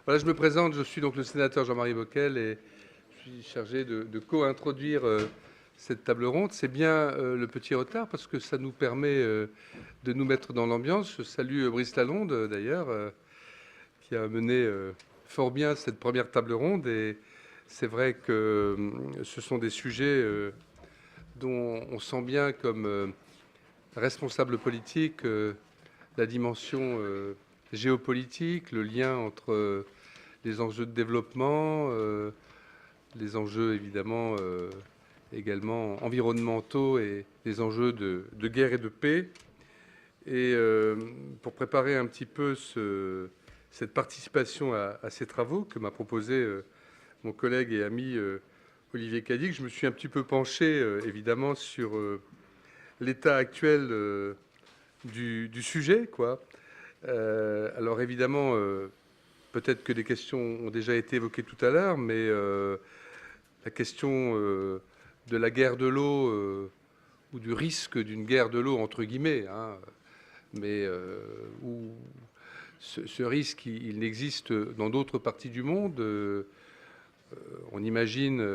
Voilà, je me présente, je suis donc le sénateur Jean-Marie Bockel et je suis chargé de co-introduire cette table ronde. C'est bien le petit retard parce que ça nous permet de nous mettre dans l'ambiance. Je salue Brice Lalonde d'ailleurs, qui a mené fort bien cette première table ronde et c'est vrai que ce sont des sujets dont on sent bien comme responsable politique la dimension géopolitique, le lien entre les enjeux de développement, les enjeux évidemment également environnementaux et les enjeux de guerre et de paix. Et pour préparer un petit peu cette participation à ces travaux que m'a proposé mon collègue et ami Olivier Cadic, je me suis un petit peu penché évidemment sur l'état actuel du sujet, quoi. Alors évidemment, peut-être que des questions ont déjà été évoquées tout à l'heure, mais la question de la guerre de l'eau ou du risque d'une guerre de l'eau entre guillemets, hein, mais où ce risque il existe dans d'autres parties du monde. On imagine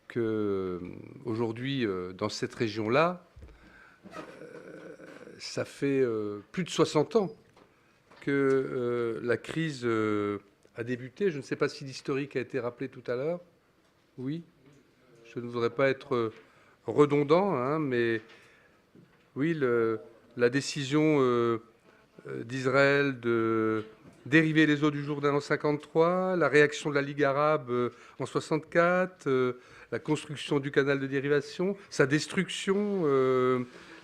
que aujourd'hui dans cette région-là, ça fait plus de 60 ans que la crise a débuté. Je ne sais pas si l'historique a été rappelé tout à l'heure. Oui, je ne voudrais pas être redondant, hein, mais oui, la décision d'Israël de dériver les eaux du Jourdain en 53, la réaction de la Ligue arabe en 64, la construction du canal de dérivation, sa destruction,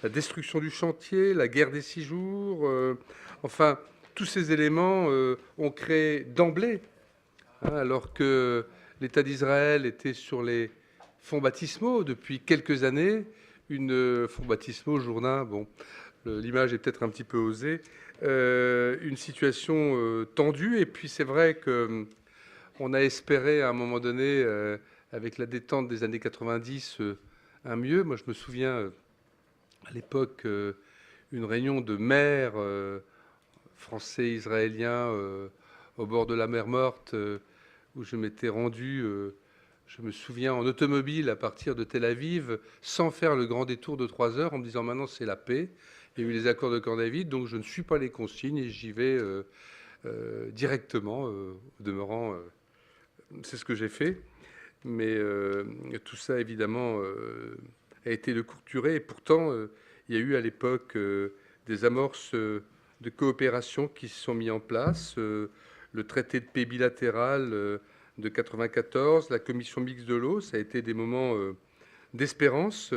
la destruction du chantier, la guerre des 6 jours, enfin, tous ces éléments ont créé d'emblée, hein, alors que l'État d'Israël était sur les fonds baptismaux depuis quelques années, fonds baptismaux, Jourdain, bon, l'image est peut-être un petit peu osée, une situation tendue. Et puis c'est vrai que on a espéré à un moment donné, avec la détente des années 90, un mieux. Moi, je me souviens à l'époque une réunion de maires français, israéliens au bord de la mer Morte, où je m'étais rendu. Je me souviens en automobile à partir de Tel Aviv, sans faire le grand détour de 3 heures, en me disant maintenant c'est la paix. Il y a eu les accords de Camp David, donc je ne suis pas les consignes et j'y vais directement. Au demeurant, c'est ce que j'ai fait. Mais tout ça, évidemment, a été de courte durée. Et pourtant, il y a eu à l'époque des amorces de coopération qui se sont mis en place. Le traité de paix bilatéral de 94, la commission mixte de l'eau, ça a été des moments d'espérance.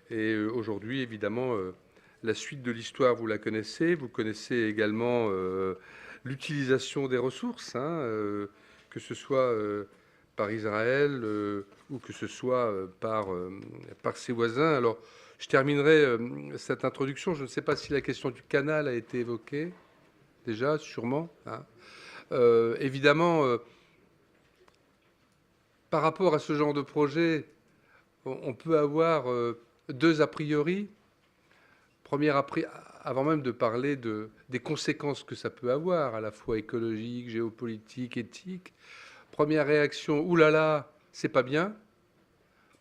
Et aujourd'hui, évidemment, la suite de l'histoire, vous la connaissez. Vous connaissez également l'utilisation des ressources, hein, que ce soit par Israël ou que ce soit par ses voisins. Alors, je terminerai cette introduction. Je ne sais pas si la question du canal a été évoquée déjà, sûrement, hein. Évidemment, par rapport à ce genre de projet, on peut avoir deux a priori. Avant même de parler des conséquences que ça peut avoir, à la fois écologiques, géopolitiques, éthiques. Première réaction, oulala, c'est pas bien,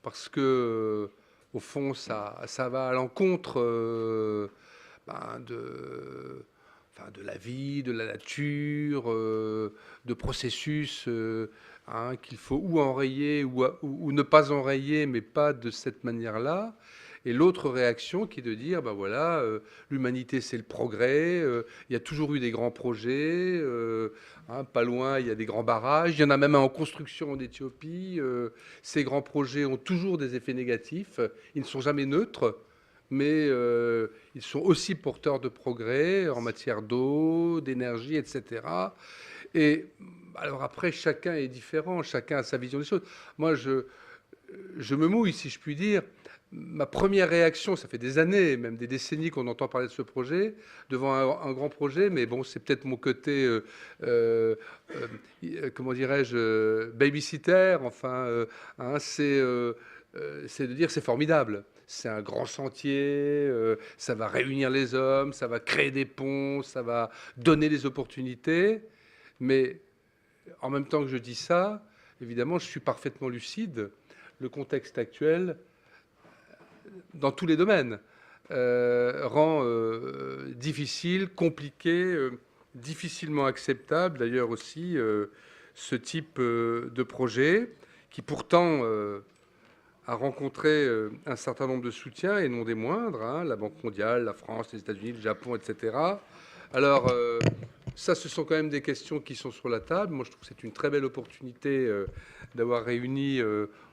parce que au fond, ça va à l'encontre de la vie, de la nature, de processus qu'il faut ou enrayer ou ne pas enrayer, mais pas de cette manière-là. Et l'autre réaction qui est de dire, ben voilà, l'humanité c'est le progrès, il y a toujours eu des grands projets, pas loin il y a des grands barrages, il y en a même un en construction en Éthiopie, ces grands projets ont toujours des effets négatifs, ils ne sont jamais neutres, mais ils sont aussi porteurs de progrès en matière d'eau, d'énergie, etc. Et alors après, chacun est différent, chacun a sa vision des choses. Moi, je me mouille, si je puis dire. Ma première réaction, ça fait des années, même des décennies qu'on entend parler de ce projet, devant un grand projet, mais bon, c'est peut-être mon côté, comment dirais-je, babysitter, enfin, c'est de dire c'est formidable. C'est un grand chantier, ça va réunir les hommes, ça va créer des ponts, ça va donner des opportunités, mais en même temps que je dis ça, évidemment, je suis parfaitement lucide. Le contexte actuel, dans tous les domaines, rend difficile, compliqué, difficilement acceptable, d'ailleurs aussi, ce type de projet, qui pourtant a rencontré un certain nombre de soutiens, et non des moindres, hein, la Banque mondiale, la France, les États-Unis, le Japon, etc. Alors, ça, ce sont quand même des questions qui sont sur la table. Moi, je trouve que c'est une très belle opportunité d'avoir réuni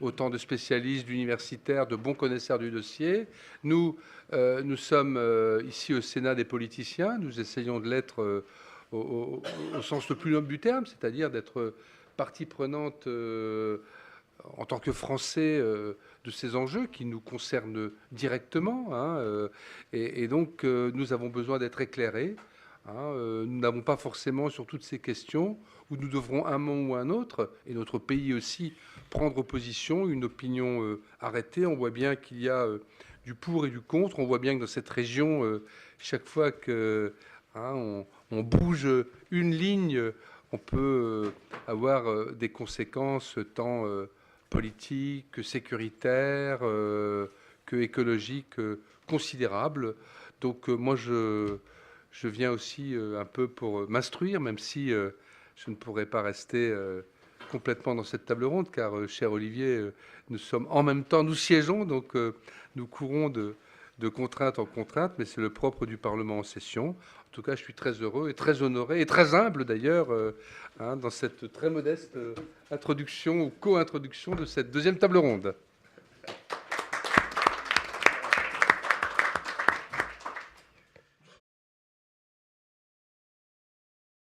autant de spécialistes, d'universitaires, de bons connaisseurs du dossier. Nous, nous sommes ici au Sénat des politiciens. Nous essayons de l'être au sens le plus noble du terme, c'est-à-dire d'être partie prenante en tant que Français de ces enjeux qui nous concernent directement. Hein, et donc, nous avons besoin d'être éclairés. Hein, nous n'avons pas forcément sur toutes ces questions où nous devrons un moment ou un autre, et notre pays aussi, prendre position, une opinion arrêtée. On voit bien qu'il y a du pour et du contre. On voit bien que dans cette région, chaque fois que on bouge une ligne, on peut avoir des conséquences tant politiques que sécuritaires, que écologiques considérables. Donc moi, je viens aussi un peu pour m'instruire, même si je ne pourrais pas rester complètement dans cette table ronde, car, cher Olivier, nous sommes en même temps, nous siégeons, donc nous courons de contrainte en contrainte, mais c'est le propre du Parlement en session. En tout cas, je suis très heureux et très honoré, et très humble d'ailleurs, dans cette très modeste introduction ou co-introduction de cette deuxième table ronde.